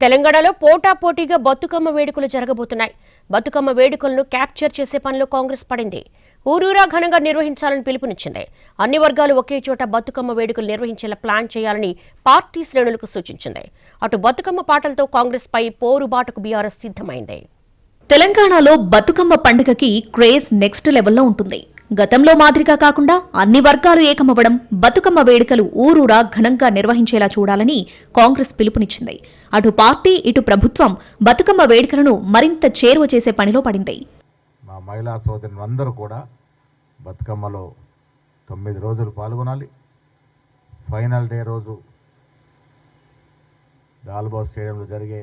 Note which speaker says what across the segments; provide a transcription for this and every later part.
Speaker 1: తెలంగాణలో పోటాపోటీగా బతుకమ్మ వేడుకలు జరగబోతున్నాయి. బతుకమ్మ వేడుకలను క్యాప్చర్ చేసే పనిలో కాంగ్రెస్ పడింది. ఊరూరా ఘనంగా నిర్వహించాలని పిలుపునిచ్చింది. అన్ని వర్గాలు ఒకే చోట బతుకమ్మ వేడుకలు నిర్వహించేలా ప్లాన్ చేయాలని పార్టీ శ్రేణులకు సూచించింది. అటు బతుకమ్మ పాటలతో కాంగ్రెస్ పై పోరుబాటుకు బీఆర్ఎస్ సిద్ధమైంది.
Speaker 2: తెలంగాణలో బతుకమ్మ పండుగకి క్రేజ్ నెక్స్ట్ లెవెల్లో ఉంటుంది. గతంలో మాదిరిగా కాకుండా అన్ని వర్గాలు ఏకమవ్వడం, బతుకమ్మ వేడుకలు ఊరూరా ఘనంగా నిర్వహించేలా చూడాలని కాంగ్రెస్ పిలుపునిచ్చింది. అటు పార్టీ ఇటు ప్రభుత్వం బతుకమ్మ వేడుకలను మరింత చేరువ చేసే పనిలో పడింది.
Speaker 3: మా మహిళా సోదరులందరూ కూడా బతుకమ్మలో 9 రోజులు పాల్గొనాలి. ఫైనల్ డే రోజు లాల్బాగ్ స్టేడియంలో జరిగే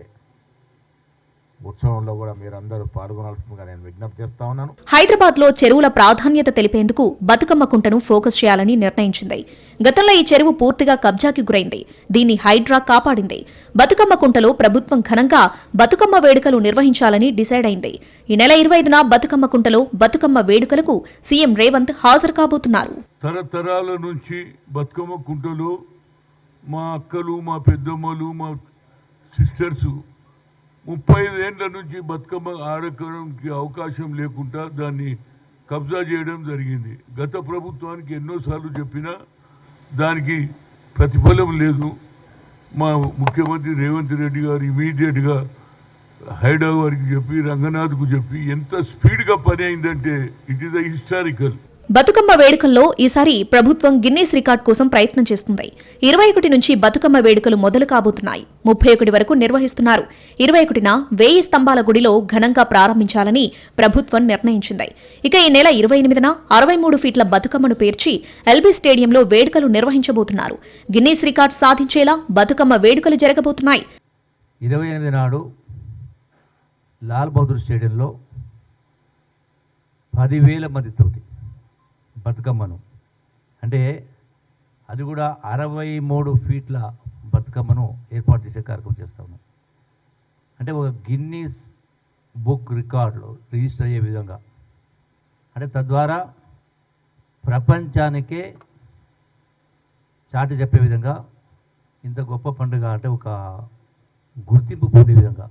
Speaker 3: ఉత్సవంలో కూడా మీరందరూ పాల్గొనాల్సిందిగా నేను విజ్ఞప్తి చేస్తా ఉన్నాను.
Speaker 2: హైదరాబాద్ లో చెరువుల ప్రాధాన్యత తెలిపేందుకు బతుకమ్మ కుంటను ఫోకస్ చేయాలని నిర్ణయించింది. గతంలో ఈ చెరువు పూర్తిగా కబ్జాకి గురైంది. దీన్ని హైడ్రా కాపాడింది. బతుకమ్మ కుంటలో ప్రభుత్వం ఘనంగా బతుకమ్మ వేడుకలు నిర్వహించాలని డిసైడ్ అయింది. ఈ నెల 25న బతుకమ్మ కుంటలో బతుకమ్మ వేడుకలకు సీఎం రేవంత్ హాజరు కాబోతున్నారు.
Speaker 4: తరతరాల నుంచి బతుకమ్మ కుంటలో మా అక్కలు, మా పెద్దమ్మలు, మా సిస్టర్స్ 35 ఏళ్ల నుంచి బతుకమ్మ ఆడడానికి అవకాశం లేకుండా దాన్ని కబ్జా చేయడం జరిగింది. గత ప్రభుత్వానికి ఎన్నోసార్లు చెప్పినా దానికి ప్రతిఫలం లేదు. మా ముఖ్యమంత్రి రేవంత్ రెడ్డి గారు ఇమీడియట్గా హైదరాబాద్కి చెప్పి, రంగనాథ్కు చెప్పి ఎంత స్పీడ్గా పని అయిందంటే it is the historical.
Speaker 2: Bathukamma వేడుకల్లో ఈసారి ప్రభుత్వం గిన్నీస్ రికార్డ్ కోసం ప్రయత్నం చేస్తుంది. 21 నుంచి బతుకమ్మ వేడుకలు మొదలు కాబోతున్నాయి. 31 వరకు నిర్వహిస్తున్నారు. 21న 1000 స్తంభాల గుడిలో ఘనంగా ప్రారంభించాలని ప్రభుత్వం నిర్ణయించింది. ఇక ఈ నెల 28న 63 ఫీట్ల బతుకమ్మను పేర్చి ఎల్బీ స్టేడియంలో వేడుకలు నిర్వహించబోతున్నారు. గిన్నీస్ రికార్డ్ సాధించేలా బతుకమ్మ వేడుకలు జరగబోతున్నాయి.
Speaker 5: 28 నాడు లాల్ బహదూర్ స్టేడియంలో 10,000 మందితోటి బతుకమ్మను, అంటే అది కూడా 63 ఫీట్ల బతుకమ్మను ఏర్పాటు చేసే కార్యక్రమం చేస్తాము. అంటే ఒక గిన్నీస్ బుక్ రికార్డులో రిజిస్టర్ అయ్యే విధంగా, అంటే తద్వారా ప్రపంచానికే చాటి చెప్పే విధంగా ఇంత గొప్ప పండుగ అంటే ఒక గుర్తింపు పొందే విధంగా.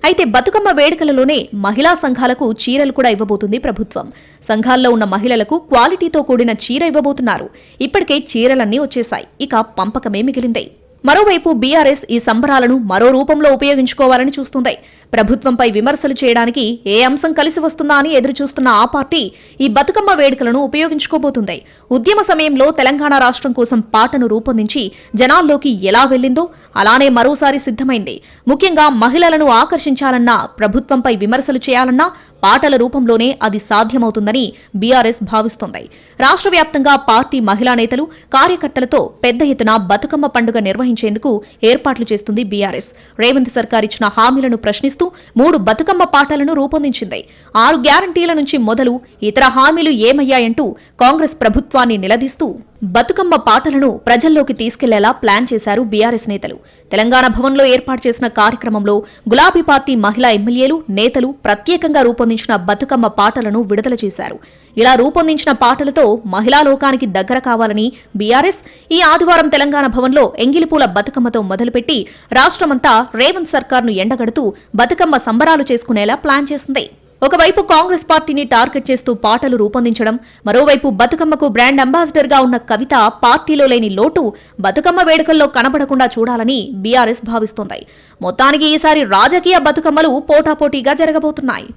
Speaker 2: అయితే బతుకమ్మ వేడుకలలోనే మహిళా సంఘాలకు చీరలు కూడా ఇవ్వబోతుంది ప్రభుత్వం. సంఘాల్లో ఉన్న మహిళలకు క్వాలిటీతో కూడిన చీర ఇవ్వబోతున్నారు. ఇప్పటికే చీరలన్నీ వచ్చేశాయి. ఇక పంపకమే మిగిలింది. మరోవైపు బీఆర్ఎస్ ఈ సంబరాలను మరో రూపంలో ఉపయోగించుకోవాలని చూస్తుంది. ప్రభుత్వంపై విమర్శలు చేయడానికి ఏ అంశం కలిసి వస్తుందా అని ఎదురుచూస్తున్న ఆ పార్టీ ఈ బతుకమ్మ వేడుకలను ఉపయోగించుకోబోతుంది. ఉద్యమ సమయంలో తెలంగాణ రాష్ట్రం కోసం పాటను రూపొందించి జనాల్లోకి ఎలా వెళ్లిందో అలానే మరోసారి సిద్ధమైంది. ముఖ్యంగా మహిళలను ఆకర్షించాలన్నా, ప్రభుత్వంపై విమర్శలు చేయాలన్నా పాటల రూపంలోనే అది సాధ్యమవుతుందని బీఆర్ఎస్ భావిస్తోంది. రాష్ట్ర వ్యాప్తంగా పార్టీ మహిళా నేతలు, కార్యకర్తలతో పెద్ద ఎత్తున బతుకమ్మ పండుగ నిర్వహించేందుకు ఏర్పాట్లు చేస్తుంది బీఆర్ఎస్. రేవంత్ సర్కార్ ఇచ్చిన హామీలను ప్రశ్నిస్తూ 3 బతుకమ్మ పాటలను రూపొందించింది. 6 గ్యారంటీల నుంచి మొదలు ఇతర హామీలు ఏమయ్యాయంటూ కాంగ్రెస్ ప్రభుత్వాన్ని నిలదీస్తూ బతుకమ్మ పాటలను ప్రజల్లోకి తీసుకెళ్లేలా ప్లాన్ చేశారు బీఆర్ఎస్ నేతలు. తెలంగాణ భవన్లో ఏర్పాటు చేసిన కార్యక్రమంలో గులాబీ పార్టీ మహిళా ఎమ్మెల్యేలు, నేతలు ప్రత్యేకంగా రూపొందించిన బతుకమ్మ పాటలను విడుదల చేశారు. ఇలా రూపొందించిన పాటలతో మహిళా లోకానికి దగ్గర కావాలని బీఆర్ఎస్ ఈ ఆదివారం తెలంగాణ భవన్లో ఎంగిలిపూల బతుకమ్మతో మొదలుపెట్టి రాష్ట్రమంతా రేవంత్ సర్కార్ను ఎండగడుతూ బతుకమ్మ సంబరాలు చేసుకునేలా ప్లాన్ చేసింది. ఒకవైపు కాంగ్రెస్ పార్టీని టార్గెట్ చేస్తూ పాటలు రూపొందించడం, మరోవైపు బతుకమ్మకు బ్రాండ్ అంబాసిడర్ గా ఉన్న కవిత పార్టీలో లేని లోటు బతుకమ్మ వేడుకల్లో కనబడకుండా చూడాలని బీఆర్ఎస్ భావిస్తోంది. మొత్తానికి ఈసారి రాజకీయ బతుకమ్మలు పోటాపోటీగా జరగబోతున్నాయి.